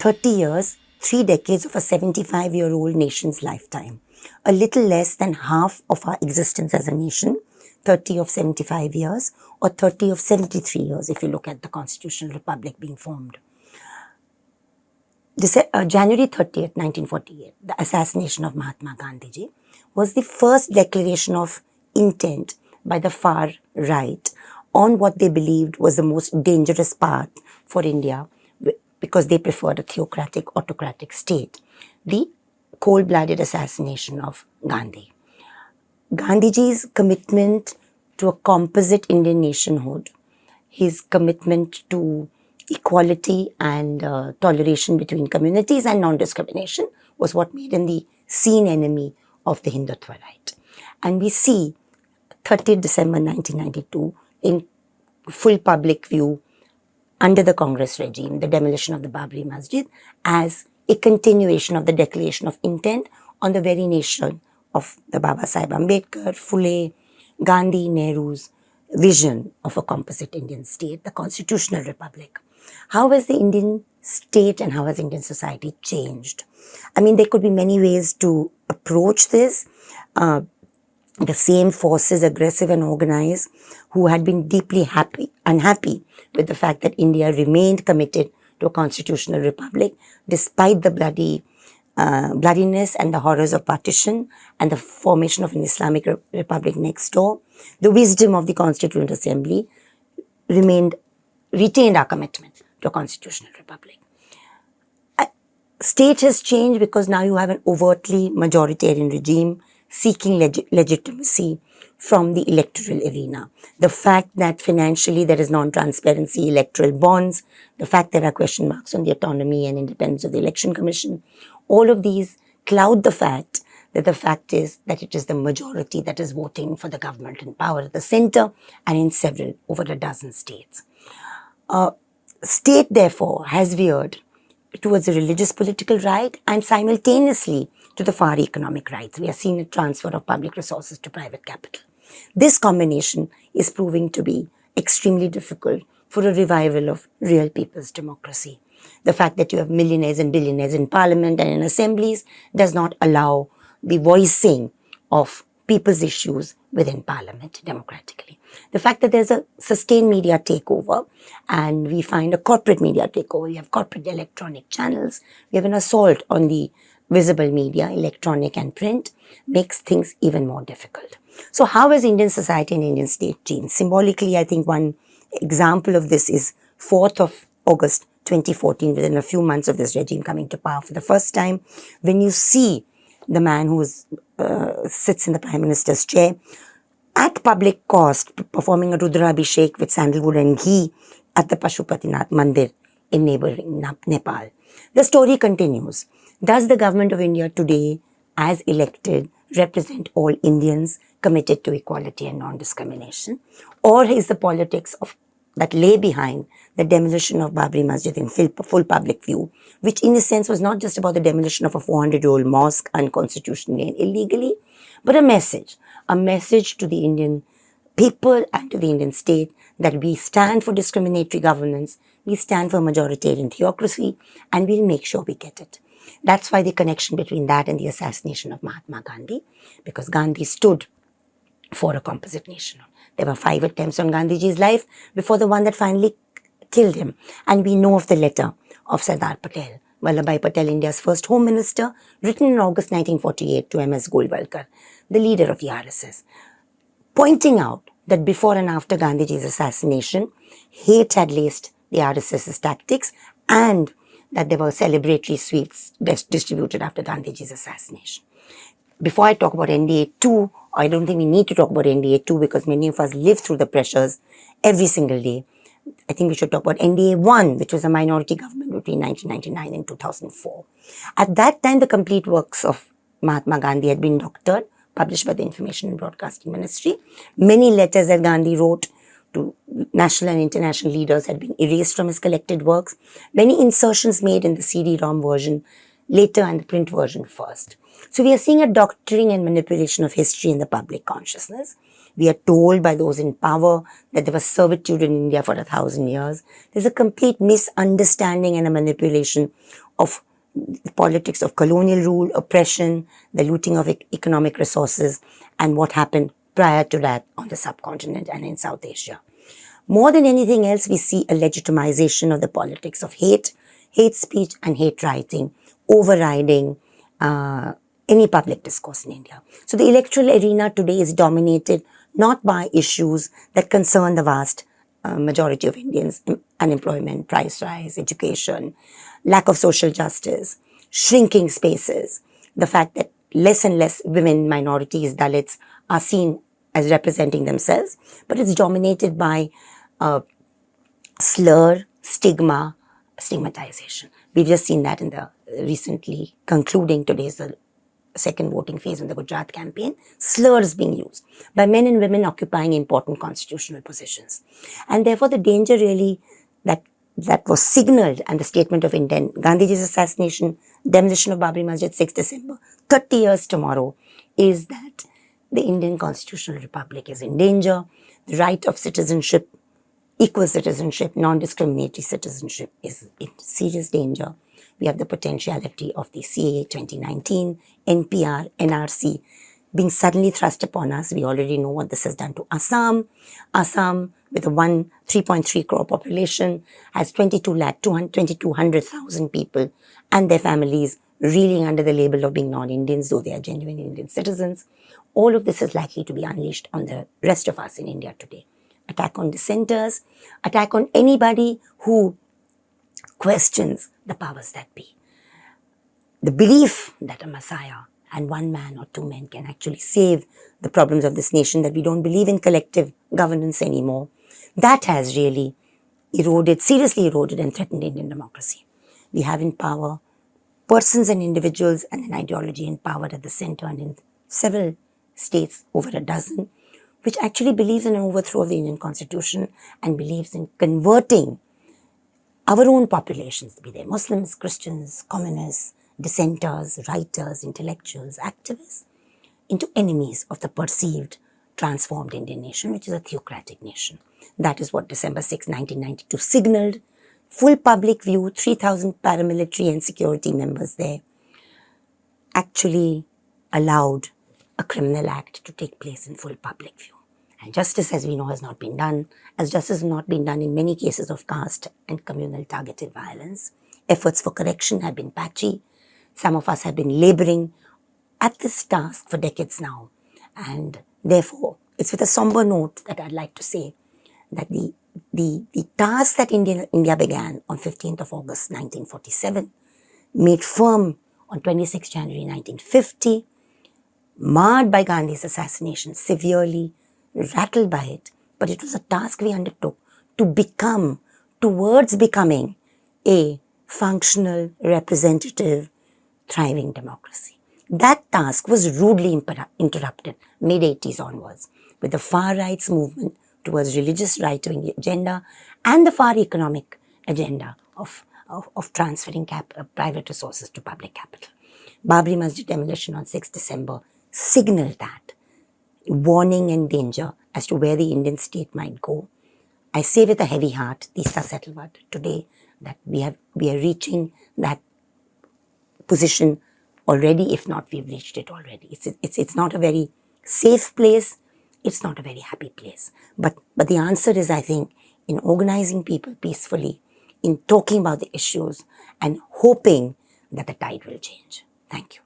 30 years, 3 decades of a 75-year-old nation's lifetime. A little less than half of our existence as a nation, 30 of 75 years or 30 of 73 years if you look at the constitutional republic being formed. January 30th, 1948, the assassination of Mahatma Gandhi was the first declaration of intent by the far right on what they believed was the most dangerous path for India because they preferred a theocratic, autocratic state, the cold-blooded assassination of Gandhi. Gandhiji's commitment to a composite Indian nationhood, his commitment to equality and toleration between communities and non-discrimination was what made him the seen enemy of the Hindutva right. And we see 30th December 1992 in full public view under the Congress regime, the demolition of the Babri Masjid as a continuation of the declaration of intent on the very nation of the Baba Sahib Ambedkar, Phule, Gandhi, Nehru's vision of a composite Indian state, the constitutional republic. How has the Indian state and how has Indian society changed? I mean, there could be many ways to approach this. The same forces, aggressive and organized, who had been deeply unhappy with the fact that India remained committed to a constitutional republic despite the bloodiness and the horrors of partition and the formation of an Islamic republic next door. The wisdom of the Constituent Assembly retained our commitment to a constitutional republic. State has changed because now you have an overtly majoritarian regime seeking legitimacy from the electoral arena. The fact that financially there is non-transparency, electoral bonds, the fact there are question marks on the autonomy and independence of the Election Commission, all of these cloud the fact that it is the majority that is voting for the government in power at the center and in over a dozen states. State, therefore, has veered towards a religious political right and simultaneously to the far economic rights. We are seeing a transfer of public resources to private capital. This combination is proving to be extremely difficult for a revival of real people's democracy. The fact that you have millionaires and billionaires in parliament and in assemblies does not allow the voicing of people's issues within parliament democratically. The fact that there's a sustained media takeover and we find a corporate media takeover, we have corporate electronic channels, we have an assault on the visible media, electronic and print, makes things even more difficult. So how has Indian society and Indian state changed? Symbolically, I think one example of this is 4th of August 2014, within a few months of this regime coming to power for the first time, when you see the man who sits in the Prime Minister's chair at public cost performing a Rudrabhishek with sandalwood and ghee at the Pashupatinath Mandir in neighboring Nepal. The story continues. Does the government of India today, as elected, represent all Indians committed to equality and non-discrimination? Or is the politics that lay behind the demolition of Babri Masjid in full public view, which in a sense was not just about the demolition of a 400-year-old mosque unconstitutionally and illegally, but a message to the Indian people and to the Indian state that we stand for discriminatory governance, we stand for majoritarian theocracy, and we'll make sure we get it. That's why the connection between that and the assassination of Mahatma Gandhi, because Gandhi stood for a composite nation. There were 5 attempts on Gandhiji's life before the one that finally killed him. And we know of the letter of Sardar Patel, Vallabhbhai Patel, India's first Home Minister, written in August 1948 to M.S. Golwalkar, the leader of the RSS, pointing out that before and after Gandhiji's assassination, hate had laced the RSS's tactics and that there were celebratory sweets distributed after Gandhiji's assassination. Before I talk about NDA 2, I don't think we need to talk about NDA 2 because many of us live through the pressures every single day. I think we should talk about NDA 1, which was a minority government between 1999 and 2004. At that time, the complete works of Mahatma Gandhi had been doctored, published by the Information and Broadcasting Ministry. Many letters that Gandhi wrote to national and international leaders had been erased from his collected works. Many insertions made in the CD-ROM version later and the print version first. So we are seeing a doctoring and manipulation of history in the public consciousness. We are told by those in power that there was servitude in India for 1,000 years. There's a complete misunderstanding and a manipulation of the politics of colonial rule, oppression, the looting of economic resources, and what happened prior to that on the subcontinent and in South Asia. More than anything else, we see a legitimization of the politics of hate, hate speech and hate writing overriding any public discourse in India. So the electoral arena today is dominated not by issues that concern the vast majority of Indians: unemployment, price rise, education, lack of social justice, shrinking spaces, the fact that less and less women, minorities, Dalits are seen as representing themselves, but it's dominated by slur, stigma, stigmatization. We've just seen that in the recently concluding today's the second voting phase in the Gujarat campaign, slurs being used by men and women occupying important constitutional positions. And therefore the danger really that was signaled and the statement of intent, Gandhi's assassination, demolition of Babri Masjid 6 December, 30 years tomorrow, is that the Indian constitutional republic is in danger. The right of citizenship, equal citizenship, non-discriminatory citizenship is in serious danger. We have the potentiality of the CAA 2019, NPR, NRC being suddenly thrust upon us. We already know what this has done to Assam. Assam, with a 3.3 crore population, has 22,200,000 people and their families reeling under the label of being non-Indians, though they are genuine Indian citizens. All of this is likely to be unleashed on the rest of us in India today. Attack on dissenters, attack on anybody who questions the powers that be. The belief that a messiah and one man or two men can actually save the problems of this nation, that we don't believe in collective governance anymore, that has really eroded, seriously eroded and threatened Indian democracy. We have in power persons and individuals and an ideology in power at the center and in several states, over a dozen, which actually believes in an overthrow of the Indian Constitution and believes in converting our own populations, be they Muslims, Christians, communists, dissenters, writers, intellectuals, activists, into enemies of the perceived transformed Indian nation, which is a theocratic nation. That is what December 6, 1992 signaled. Full public view, 3,000 paramilitary and security members there, actually allowed a criminal act to take place in full public view. And justice, as we know, has not been done, as justice has not been done in many cases of caste and communal targeted violence. Efforts for correction have been patchy. Some of us have been laboring at this task for decades now. And therefore, it's with a somber note that I'd like to say that the task that India began on 15th of August 1947, made firm on 26 January 1950, marred by Gandhi's assassination, severely rattled by it, but it was a task we undertook to become, towards becoming a functional, representative, thriving democracy. That task was rudely interrupted mid-80s onwards with the far right's movement towards religious right-wing agenda and the far economic agenda of transferring private resources to public capital. Babri Masjid demolition on 6 December signaled that, warning and danger as to where the Indian state might go. I say with a heavy heart, Teesta Setalvad, today, that we are reaching that position already, if not we've reached it already. It's not a very safe place, it's not a very happy place. But the answer is, I think, in organizing people peacefully, in talking about the issues and hoping that the tide will change. Thank you.